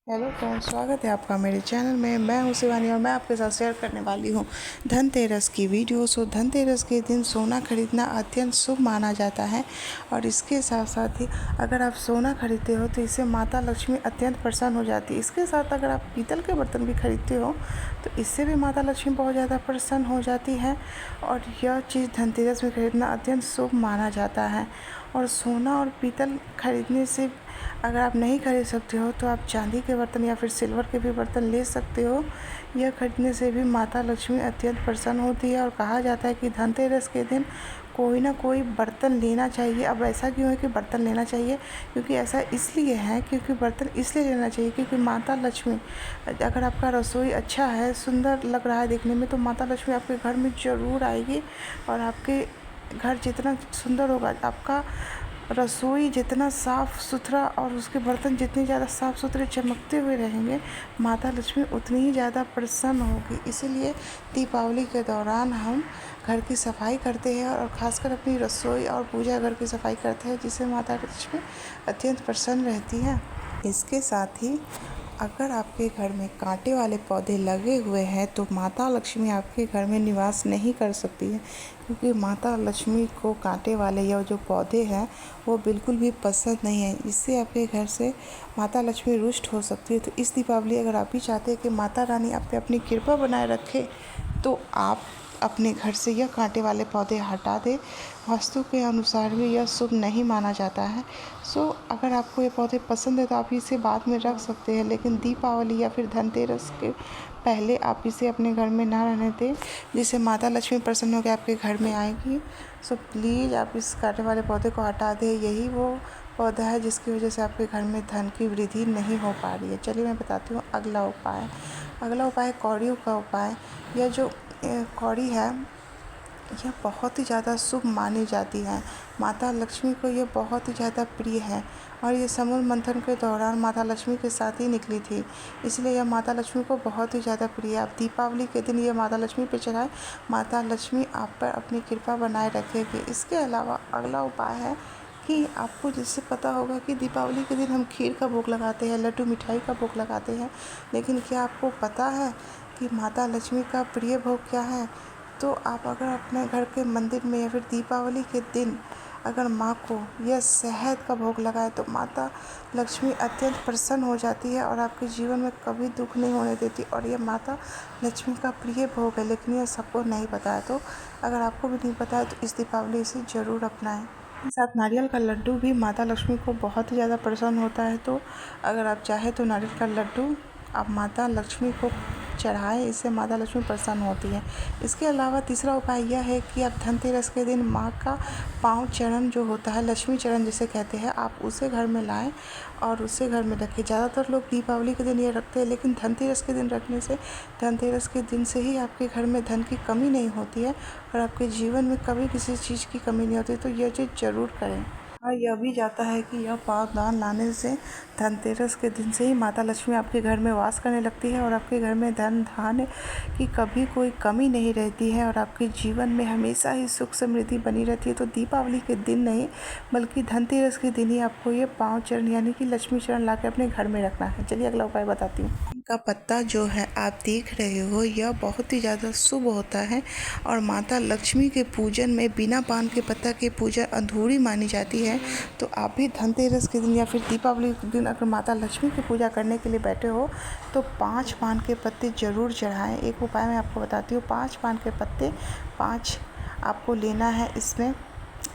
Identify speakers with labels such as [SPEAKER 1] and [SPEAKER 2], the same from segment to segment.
[SPEAKER 1] Hello friends, स्वागत है आपका मेरे चैनल में। मैं हूं शिवानी और मैं आपके साथ शेयर करने वाली हूं धनतेरस की वीडियो। धनतेरस के दिन सोना खरीदना अत्यंत शुभ माना जाता है और इसके साथ साथ ही अगर आप सोना खरीदते हो तो इससे माता लक्ष्मी अत्यंत प्रसन्न हो जाती है। इसके साथ अगर आप पीतल के बर्तन भी खरीदते हो तो इससे भी माता लक्ष्मी बहुत ज़्यादा प्रसन्न हो जाती है और यह चीज़ धनतेरस में खरीदना अत्यंत शुभ माना जाता है। और सोना और पीतल खरीदने से अगर आप नहीं खरीद सकते हो तो आप चांदी के बर्तन या फिर सिल्वर के भी बर्तन ले सकते हो। यह खरीदने से भी माता लक्ष्मी अत्यंत प्रसन्न होती है और कहा जाता है कि धनतेरस के दिन कोई ना कोई बर्तन लेना चाहिए। अब ऐसा क्यों है कि बर्तन लेना चाहिए? क्योंकि ऐसा इसलिए है क्योंकि बर्तन इसलिए लेना चाहिए क्योंकि माता लक्ष्मी, अगर आपका रसोई अच्छा है, सुंदर लग रहा है देखने में, तो माता लक्ष्मी आपके घर में ज़रूर आएगी और आपके घर जितना सुंदर होगा, आपका रसोई जितना साफ़ सुथरा और उसके बर्तन जितने ज़्यादा साफ़ सुथरे चमकते हुए रहेंगे, माता लक्ष्मी उतनी ही ज़्यादा प्रसन्न होगी। इसीलिए दीपावली के दौरान हम घर की सफाई करते हैं और ख़ासकर अपनी रसोई और पूजा घर की सफाई करते हैं, जिससे माता लक्ष्मी अत्यंत प्रसन्न रहती है। इसके साथ ही अगर आपके घर में कांटे वाले पौधे लगे हुए हैं तो माता लक्ष्मी आपके घर में निवास नहीं कर सकती है, क्योंकि माता लक्ष्मी को कांटे वाले या जो पौधे हैं वो बिल्कुल भी पसंद नहीं है। इससे आपके घर से माता लक्ष्मी रुष्ट हो सकती है। तो इस दीपावली अगर आप भी चाहते हैं कि माता रानी आप पे अपनी कृपा बनाए रखे तो आप अपने घर से यह कांटे वाले पौधे हटा दें। वास्तु के अनुसार भी यह शुभ नहीं माना जाता है। अगर आपको ये पौधे पसंद है तो आप इसे बाद में रख सकते हैं, लेकिन दीपावली या फिर धनतेरस के पहले आप इसे अपने घर में ना रहने दें, जिससे माता लक्ष्मी प्रसन्न होकर आपके घर में आएगी। प्लीज़ आप इस कांटे वाले पौधे को हटा दें। यही वो पौधा है जिसकी वजह से आपके घर में धन की वृद्धि नहीं हो पा रही है। चलिए मैं बताती हूँ अगला उपाय। अगला उपाय है कौड़ियों का उपाय। यह जो कौड़ी है यह बहुत ही ज़्यादा शुभ मानी जाती है। माता लक्ष्मी को यह बहुत ही ज़्यादा प्रिय है और ये समूल मंथन के दौरान माता लक्ष्मी के साथ ही निकली थी, इसलिए यह माता लक्ष्मी को बहुत ही ज़्यादा प्रिय है। आप दीपावली के दिन यह माता लक्ष्मी पे चढ़ाएं, माता लक्ष्मी आप पर अपनी कृपा बनाए रखेगी। इसके अलावा अगला उपाय है कि आपको जैसे पता होगा कि दीपावली के दिन हम खीर का भोग लगाते हैं, लड्डू मिठाई का भोग लगाते हैं, लेकिन क्या आपको पता है कि माता लक्ष्मी का प्रिय भोग क्या है? तो आप अगर अपने घर के मंदिर में या फिर दीपावली के दिन अगर माँ को यह शहद का भोग लगाए तो माता लक्ष्मी अत्यंत प्रसन्न हो जाती है और आपके जीवन में कभी दुख नहीं होने देती। और यह माता लक्ष्मी का प्रिय भोग है, लेकिन यह सबको नहीं पता है। तो अगर आपको भी नहीं पता है तो इस दीपावली इसे ज़रूर अपनाएं। साथ नारियल का लड्डू भी माता लक्ष्मी को बहुत ही ज़्यादा प्रसन्न होता है। तो अगर आप चाहें तो नारियल का लड्डू आप माता लक्ष्मी को चढ़ाएं, इससे माता लक्ष्मी प्रसन्न होती है। इसके अलावा तीसरा उपाय यह है कि आप धनतेरस के दिन माँ का पाँव चरण जो होता है, लक्ष्मी चरण जिसे कहते हैं, आप उसे घर में लाएं और उसे घर में रखें। ज़्यादातर लोग दीपावली के दिन ये रखते हैं, लेकिन धनतेरस के दिन रखने से धनतेरस के दिन से ही आपके घर में धन की कमी नहीं होती है और आपके जीवन में कभी किसी चीज़ की कमी नहीं होती। तो यह चीज़ ज़रूर करें। और यह भी जाता है कि यह पावदान लाने से धनतेरस के दिन से ही माता लक्ष्मी आपके घर में वास करने लगती है और आपके घर में धन धान्य की कभी कोई कमी नहीं रहती है और आपके जीवन में हमेशा ही सुख समृद्धि बनी रहती है। तो दीपावली के दिन नहीं बल्कि धनतेरस के दिन ही आपको ये पाँव चरण यानी कि लक्ष्मी चरण ला के अपने घर में रखना है। चलिए अगला उपाय बताती हूँ। का पत्ता जो है आप देख रहे हो, यह बहुत ही ज़्यादा शुभ होता है और माता लक्ष्मी के पूजन में बिना पान के पत्ता की पूजा अधूरी मानी जाती है। तो आप भी धनतेरस के दिन या फिर दीपावली के दिन अगर माता लक्ष्मी की पूजा करने के लिए बैठे हो तो 5 पान के पत्ते ज़रूर चढ़ाएं। एक उपाय मैं आपको बताती हूँ। 5 पान के पत्ते 5 आपको लेना है इसमें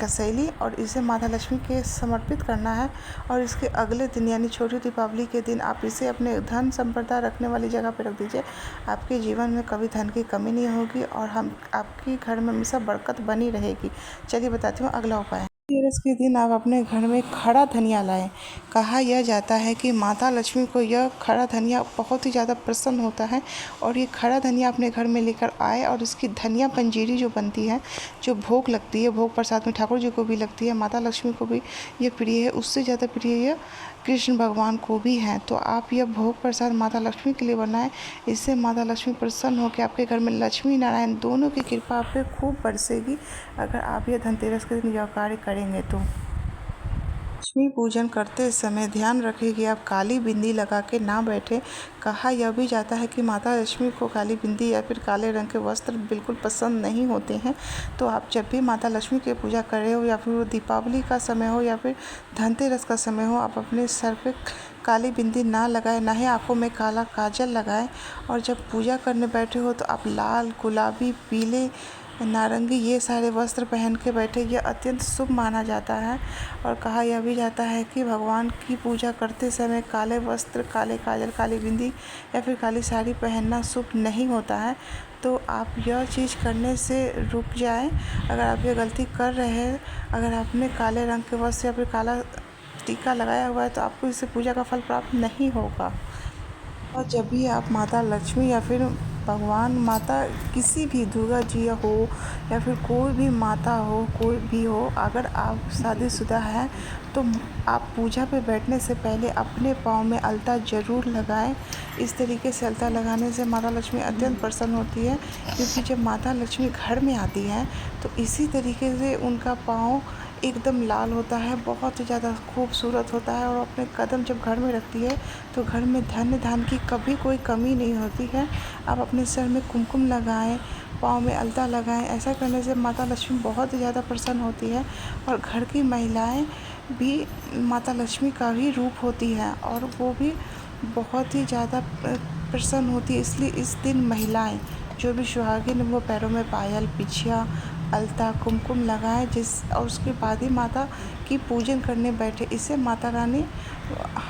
[SPEAKER 1] कसैली और इसे माता लक्ष्मी के समर्पित करना है और इसके अगले दिन यानी छोटी दीपावली के दिन आप इसे अपने धन संपदा रखने वाली जगह पर रख दीजिए। आपके जीवन में कभी धन की कमी नहीं होगी और आपके घर में हमेशा बरकत बनी रहेगी। चलिए बताती हूँ अगला उपाय। धनतेरस के दिन आप अपने घर में खड़ा धनिया लाएं। कहा यह जाता है कि माता लक्ष्मी को यह खड़ा धनिया बहुत ही ज़्यादा प्रसन्न होता है और ये खड़ा धनिया अपने घर में लेकर आए और इसकी धनिया पंजीरी जो बनती है, जो भोग लगती है, भोग प्रसाद में ठाकुर जी को भी लगती है, माता लक्ष्मी को भी ये प्रिय है, उससे ज़्यादा प्रिय यह कृष्ण भगवान को भी है। तो आप यह भोग प्रसाद माता लक्ष्मी के लिए बनाएं, इससे माता लक्ष्मी प्रसन्न होकर आपके घर में लक्ष्मी नारायण दोनों की कृपा आप पे खूब बरसेगी अगर आप यह धनतेरस के दिन यह कार्य करेंगे तो। लक्ष्मी पूजन करते समय ध्यान रखें कि आप काली बिंदी लगा के ना बैठें। कहा यह भी जाता है कि माता लक्ष्मी को काली बिंदी या फिर काले रंग के वस्त्र बिल्कुल पसंद नहीं होते हैं। तो आप जब भी माता लक्ष्मी की पूजा कर रहे हो या फिर वो दीपावली का समय हो या फिर धनतेरस का समय हो, आप अपने सर पे काली बिंदी ना लगाएं, ना ही आँखों में काला काजल लगाएं। और जब पूजा करने बैठे हो तो आप लाल, गुलाबी, पीले, नारंगी ये सारे वस्त्र पहन के बैठे। यह अत्यंत शुभ माना जाता है। और कहा यह भी जाता है कि भगवान की पूजा करते समय काले वस्त्र, काले काजल, काली बिंदी या फिर काली साड़ी पहनना शुभ नहीं होता है। तो आप यह चीज़ करने से रुक जाएं। अगर आप ये गलती कर रहे हैं, अगर आपने काले रंग के वस्त्र या फिर काला टीका लगाया हुआ है, तो आपको इससे पूजा का फल प्राप्त नहीं होगा। और जब भी आप माता लक्ष्मी या फिर भगवान माता किसी भी दुर्गा जी हो या फिर कोई भी माता हो, कोई भी हो, अगर आप शादीशुदा हैं तो आप पूजा पे बैठने से पहले अपने पाँव में अलता ज़रूर लगाएं। इस तरीके से अलता लगाने से माता लक्ष्मी अत्यंत प्रसन्न होती है, क्योंकि जब माता लक्ष्मी घर में आती हैं तो इसी तरीके से उनका पाँव एकदम लाल होता है, बहुत ही ज़्यादा खूबसूरत होता है। और अपने कदम जब घर में रखती है तो घर में धन धान की कभी कोई कमी नहीं होती है। आप अपने सर में कुमकुम लगाएं, पाँव में अलता लगाएं। ऐसा करने से माता लक्ष्मी बहुत ही ज़्यादा प्रसन्न होती है। और घर की महिलाएं भी माता लक्ष्मी का ही रूप होती हैं और वो भी बहुत ही ज़्यादा प्रसन्न होती है। इसलिए इस दिन महिलाएं जो भी सुहागिन वो पैरों में पायल, बिछिया, अलता, कुमकुम लगाएं और उसके बाद ही माता की पूजन करने बैठे। इससे माता रानी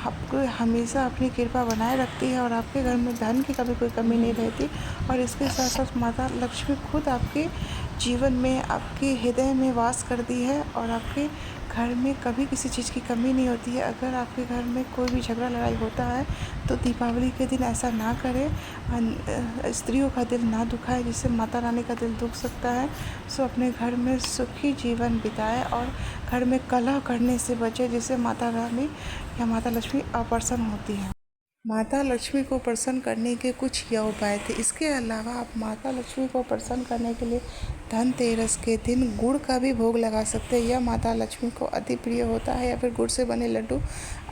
[SPEAKER 1] आपको हमेशा अपनी कृपा बनाए रखती है और आपके घर में धन की कभी कोई कमी नहीं रहती। और इसके साथ साथ माता लक्ष्मी खुद आपके जीवन में, आपके हृदय में वास करती है और आपके घर में कभी किसी चीज़ की कमी नहीं होती है। अगर आपके घर में कोई भी झगड़ा लड़ाई होता है तो दीपावली के दिन ऐसा ना करें, स्त्रियों का दिल ना दुखाए जिससे माता रानी का दिल दुख सकता है। सो अपने घर में सुखी जीवन बिताएं और घर में कलह करने से बचें जिससे माता रानी या माता लक्ष्मी अप्रसन्न होती है। माता लक्ष्मी को प्रसन्न करने के कुछ यह उपाय थे। इसके अलावा आप माता लक्ष्मी को प्रसन्न करने के लिए धनतेरस के दिन गुड़ का भी भोग लगा सकते हैं। यह माता लक्ष्मी को अति प्रिय होता है। या फिर गुड़ से बने लड्डू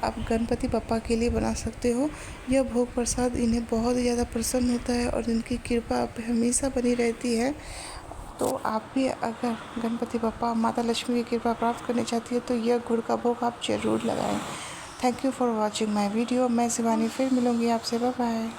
[SPEAKER 1] आप गणपति बप्पा के लिए बना सकते हो। यह भोग प्रसाद इन्हें बहुत ही ज़्यादा प्रसन्न होता है और इनकी कृपा आप हमेशा बनी रहती है। तो आप भी अगर गणपति बप्पा, माता लक्ष्मी की कृपा प्राप्त करनी चाहती है तो यह गुड़ का भोग आप ज़रूर लगाएं। Thank you for watching my video. मैं शिवानी फिर मिलूँगी आपसे। Bye bye.